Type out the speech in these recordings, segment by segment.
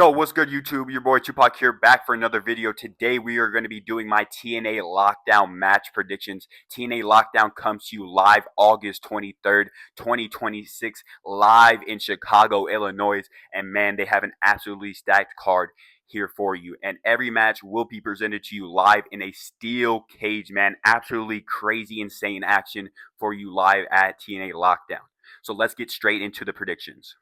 Yo, what's good, YouTube? Your boy Tupac here, back for another video. Today we are going to be doing my TNA Lockdown match predictions. TNA Lockdown comes to you live August 23rd, 2026, live in Chicago, Illinois. And man, they have an absolutely stacked card here for you. And every match will be presented to you live in a steel cage, man. Absolutely crazy, insane action for you live at TNA Lockdown. So let's get straight into the predictions.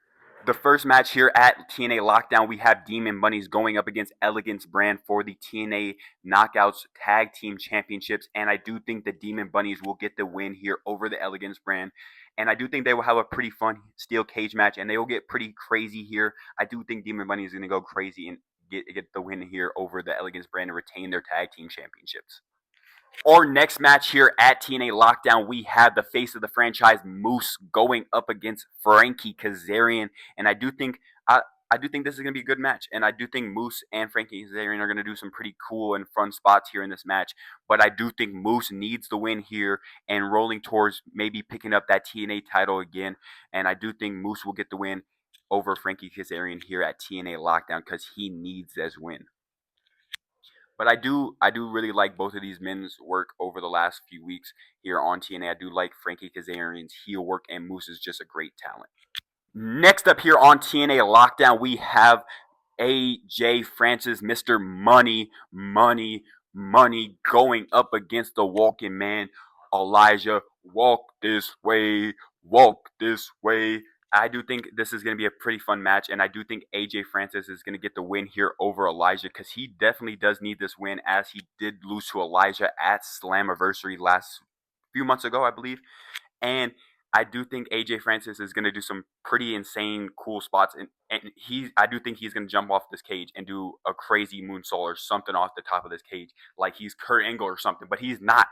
The first match here at TNA Lockdown, we have Demon Bunnies going up against Elegance Brand for the TNA Knockouts Tag Team Championships. And I do think the Demon Bunnies will get the win here over the Elegance Brand. And I do think they will have a pretty fun steel cage match, and they will get pretty crazy here. I do think Demon Bunnies is going to go crazy and get the win here over the Elegance Brand and retain their Tag Team Championships. Our next match here at TNA Lockdown, we have the face of the franchise, Moose, going up against Frankie Kazarian, and I do think this is going to be a good match, and I do think Moose and Frankie Kazarian are going to do some pretty cool and fun spots here in this match. But I do think Moose needs the win here and rolling towards maybe picking up that TNA title again, and I do think Moose will get the win over Frankie Kazarian here at TNA Lockdown because he needs this win. But I do really like both of these men's work over the last few weeks here on TNA. I do like Frankie Kazarian's heel work, and Moose is just a great talent. Next up here on TNA Lockdown, we have AJ Francis, Mr. Money, going up against the walking man, Elijah. Walk this way, walk this way. I do think this is going to be a pretty fun match, and I do think AJ Francis is going to get the win here over Elijah because he definitely does need this win, as he did lose to Elijah at Slammiversary last few months ago, I believe. And I do think AJ Francis is going to do some pretty insane, cool spots, and I do think he's going to jump off this cage and do a crazy moonsault or something off the top of this cage, like he's Kurt Angle or something. But he's not.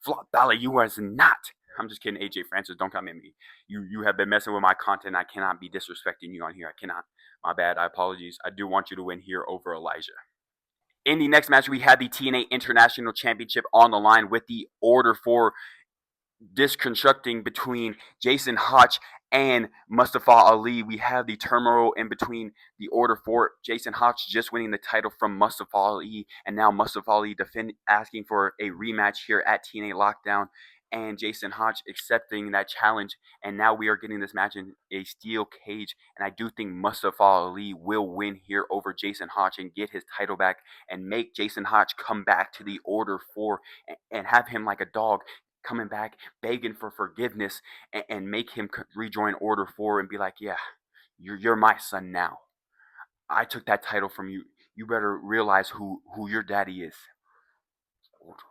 Flop Dollar, you are not. I'm just kidding, AJ Francis. Don't come at me. You have been messing with my content. I cannot be disrespecting you on here. I cannot. My bad. I apologize. I do want you to win here over Elijah. In the next match, we had the TNA International Championship on the line with the Order for disconstructing between Jason Hotch and Mustafa Ali. We have the turmoil in between the Order for Jason Hotch just winning the title from Mustafa Ali, and now Mustafa Ali asking for a rematch here at TNA Lockdown, and Jason Hotch accepting that challenge. And now we are getting this match in a steel cage, and I do think Mustafa Ali will win here over Jason Hotch and get his title back and make Jason Hotch come back to the Order for and have him like a dog coming back, begging for forgiveness, and make him rejoin Order 4 and be like, yeah, you're my son now. I took that title from you. You better realize who your daddy is. Order 4.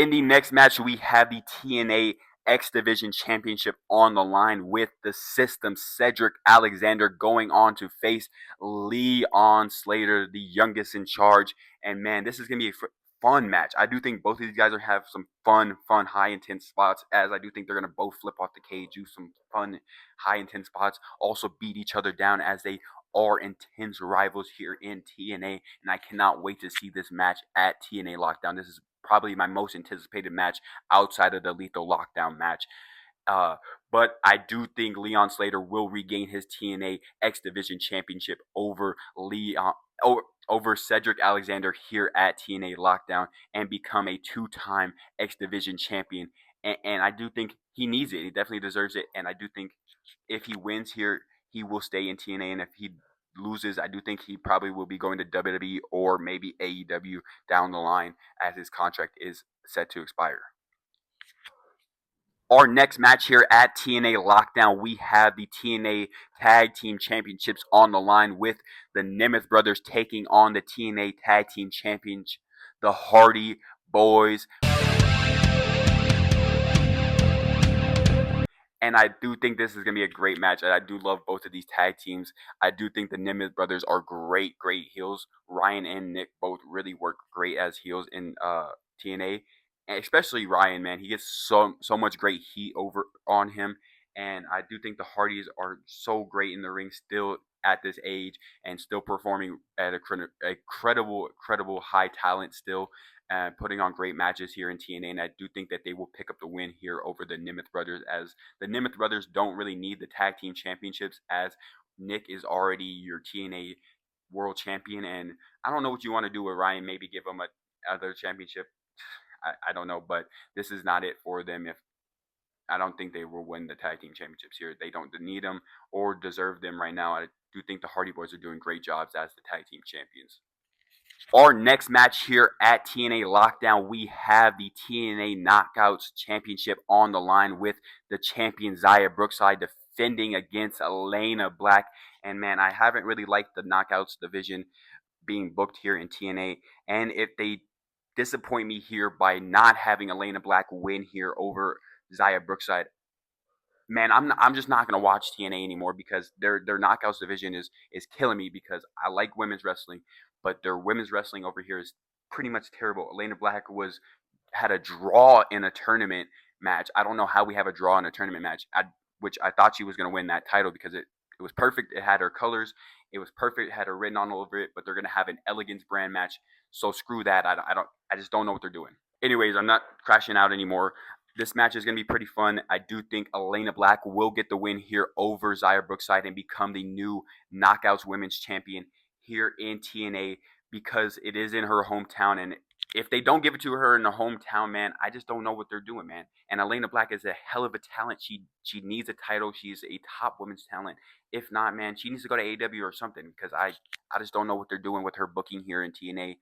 In the next match, we have the TNA X Division Championship on the line with the System, Cedric Alexander, going on to face Leon Slater, the youngest in charge. And man, this is going to be a fun match. I do think both of these guys have some fun, high intense spots, as I do think they're going to both flip off the cage, do some fun, high intense spots, also beat each other down, as they are intense rivals here in TNA. And I cannot wait to see this match at TNA Lockdown. This is probably my most anticipated match outside of the Lethal Lockdown match. But I do think Leon Slater will regain his TNA X Division Championship over Cedric Alexander here at TNA Lockdown and become a two-time X Division champion. And I do think he needs it. He definitely deserves it. And I do think if he wins here, he will stay in TNA. And if he loses, I do think he probably will be going to WWE or maybe AEW down the line, as his contract is set to expire. Our next match here at TNA Lockdown, we have the TNA Tag Team Championships on the line with the Nemeth Brothers taking on the TNA Tag Team Champions, the Hardy Boys. And I do think this is going to be a great match. I do love both of these tag teams. I do think the Nemeth Brothers are great heels. Ryan and Nick both really work great as heels in TNA. And especially Ryan, man. He gets so much great heat over on him. And I do think the Hardys are so great in the ring still at this age and still performing at a credible high talent still. Putting on great matches here in TNA, and I do think that they will pick up the win here over the Nemeth Brothers, as the Nemeth Brothers don't really need the tag team championships, as Nick is already your TNA world champion, and I don't know what you want to do with Ryan. Maybe give him a other championship. I don't know, but this is not it for them. If I don't think they will win the tag team championships here. They don't need them or deserve them right now. I do think the Hardy Boys are doing great jobs as the tag team champions. Our next match here at TNA Lockdown, we have the TNA Knockouts Championship on the line with the champion Xia Brookside defending against Elena Black. And man, I haven't really liked the Knockouts division being booked here in TNA. And if they disappoint me here by not having Elena Black win here over Xia Brookside, man, I'm just not gonna watch TNA anymore because their knockouts division is killing me because I like women's wrestling, but their women's wrestling over here is pretty much terrible. Elena Black had a draw in a tournament match. I don't know how we have a draw in a tournament match. Which I thought she was gonna win that title because it was perfect. It had her colors. It was perfect. It had her written all over it. But they're gonna have an Elegance brand match. So screw that. I just don't know what they're doing. Anyways, I'm not crashing out anymore. This match is going to be pretty fun. I do think Elena Black will get the win here over Xia Brookside and become the new Knockouts Women's Champion here in TNA because it is in her hometown. And if they don't give it to her in the hometown, man, I just don't know what they're doing, man. And Elena Black is a hell of a talent. She needs a title. She's a top women's talent. If not, man, she needs to go to AEW or something because I just don't know what they're doing with her booking here in TNA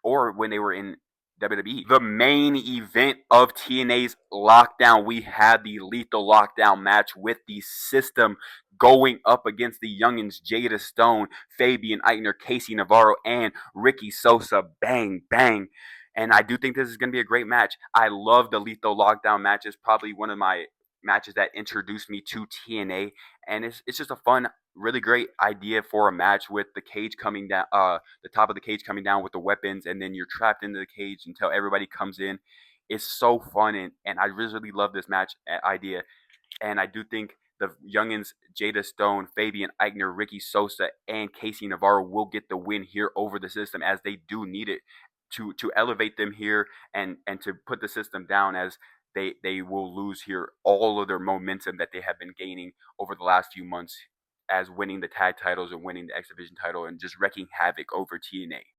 or when they were in WWE. The main event of TNA's Lockdown, we had the Lethal Lockdown match with the System going up against the youngins Jada Stone, Fabian Eichner, Casey Navarro, and Ricky Sosa. Bang, bang. And I do think this is going to be a great match. I love the Lethal Lockdown matches. Probably one of my matches that introduced me to TNA. And it's just a fun, really great idea for a match with the cage coming down, the top of the cage coming down with the weapons, and then you're trapped into the cage until everybody comes in. It's so fun, and I really love this match idea. And I do think the youngins, Jada Stone, Fabian Eichner, Ricky Sosa, and Casey Navarro will get the win here over the System as they do need it to elevate them here and to put the System down as they will lose here all of their momentum that they have been gaining over the last few months as winning the tag titles and winning the X Division title and just wreaking havoc over TNA.